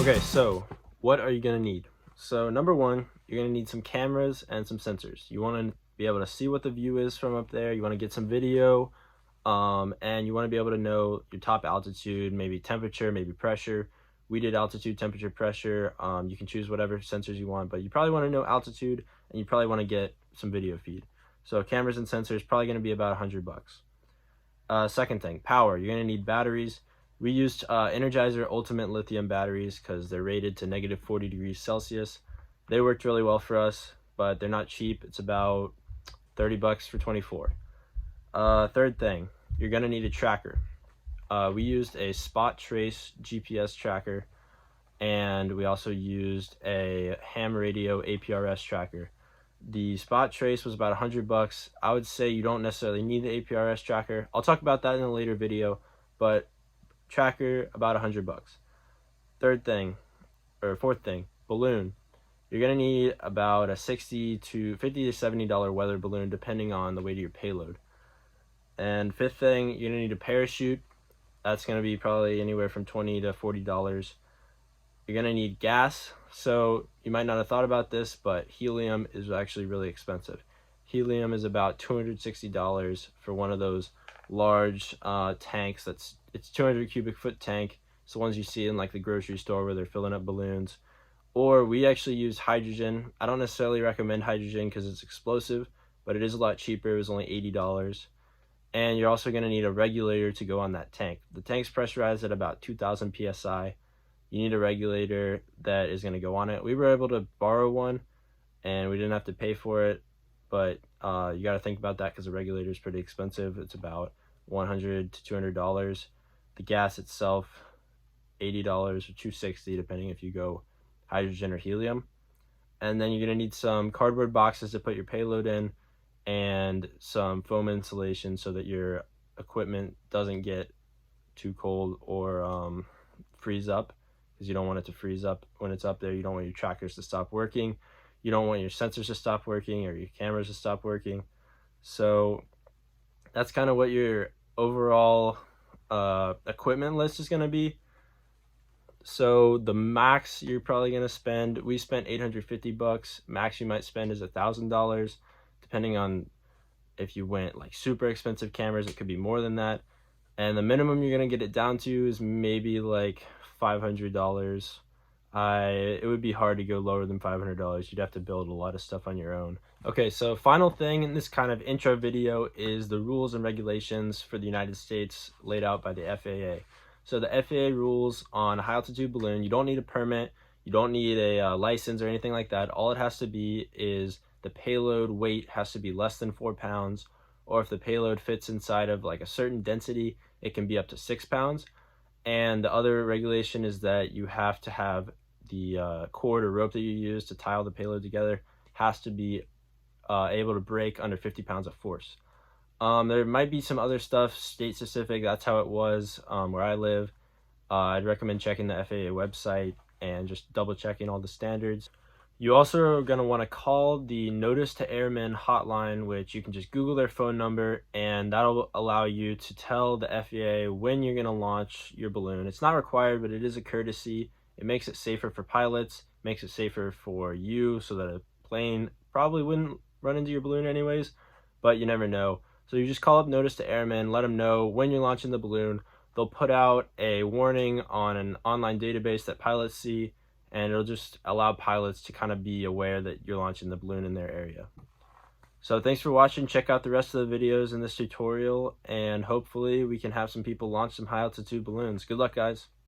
Okay, so what are you going to need? So number one, you're going to need some cameras and some sensors. You want to be able to see what the view is from up there. You want to get some video, and you want to be able to know your top altitude, maybe temperature, maybe pressure. We did altitude, temperature, pressure. You can choose whatever sensors you want, but you probably want to know altitude, and you probably want to get some video feed. So cameras and sensors probably going to be about $100. Second thing, power. You're going to need batteries. We used Energizer Ultimate Lithium batteries because they're rated to negative 40 degrees Celsius. They worked really well for us, but they're not cheap. It's about $30 for 24. Third thing, you're going to need a tracker. We used a Spot Trace GPS tracker, and we also used a ham radio APRS tracker. The Spot Trace was about $100. I would say you don't necessarily need the APRS tracker. I'll talk about that in a later video, but tracker about $100. Third thing, or fourth thing, balloon. You're gonna need about a $50 to $70 weather balloon depending on the weight of your payload. And fifth thing, you're gonna need a parachute. That's gonna be probably anywhere from $20 to $40. You're gonna need gas. So you might not have thought about this, but helium is actually really expensive. Helium is about $260 for one of those large tanks. It's 200 cubic foot tank. It's the ones you see in like the grocery store where they're filling up balloons. Or we actually use hydrogen. I don't necessarily recommend hydrogen because it's explosive, but it is a lot cheaper. It was only $80. And you're also going to need a regulator to go on that tank. The tank's pressurized at about 2,000 psi. You need a regulator that is going to go on it. We were able to borrow one, and we didn't have to pay for it, but you got to think about that because the regulator is pretty expensive. It's about $100 to $200. The gas itself, $80 or $260, depending if you go hydrogen or helium. And then you're going to need some cardboard boxes to put your payload in, and some foam insulation so that your equipment doesn't get too cold or freeze up, because you don't want it to freeze up when it's up there. You don't want your trackers to stop working. You don't want your sensors to stop working or your cameras to stop working. So that's kind of what your overall equipment list is going to be. So the max you're probably going to spend, we spent $850. Max you might spend is $1,000, depending on if you went like super expensive cameras. It could be more than that. And the minimum you're going to get it down to is maybe like $500. It would be hard to go lower than $500. You'd have to build a lot of stuff on your own. Okay, so final thing in this kind of intro video is the rules and regulations for the United States laid out by the FAA. So the FAA rules on a high altitude balloon, you don't need a permit, you don't need a license or anything like that. All it has to be is the payload weight has to be less than 4 pounds, or if the payload fits inside of like a certain density, it can be up to 6 pounds. And the other regulation is that you have to have the cord or rope that you use to tie all the payload together has to be able to break under 50 pounds of force. There might be some other stuff state specific. That's how it was where I live. I'd recommend checking the FAA website and just double checking all the standards. You also are going to want to call the Notice to Airmen hotline, which you can just Google their phone number, and that'll allow you to tell the FAA when you're going to launch your balloon. It's not required, but it is a courtesy. It makes it safer for pilots, makes it safer for you so that a plane probably wouldn't run into your balloon anyways, but you never know. So you just call up Notice to Airmen, let them know when you're launching the balloon. They'll put out a warning on an online database that pilots see, and it'll just allow pilots to kind of be aware that you're launching the balloon in their area. So thanks for watching. Check out the rest of the videos in this tutorial, and hopefully we can have some people launch some high altitude balloons. Good luck, guys.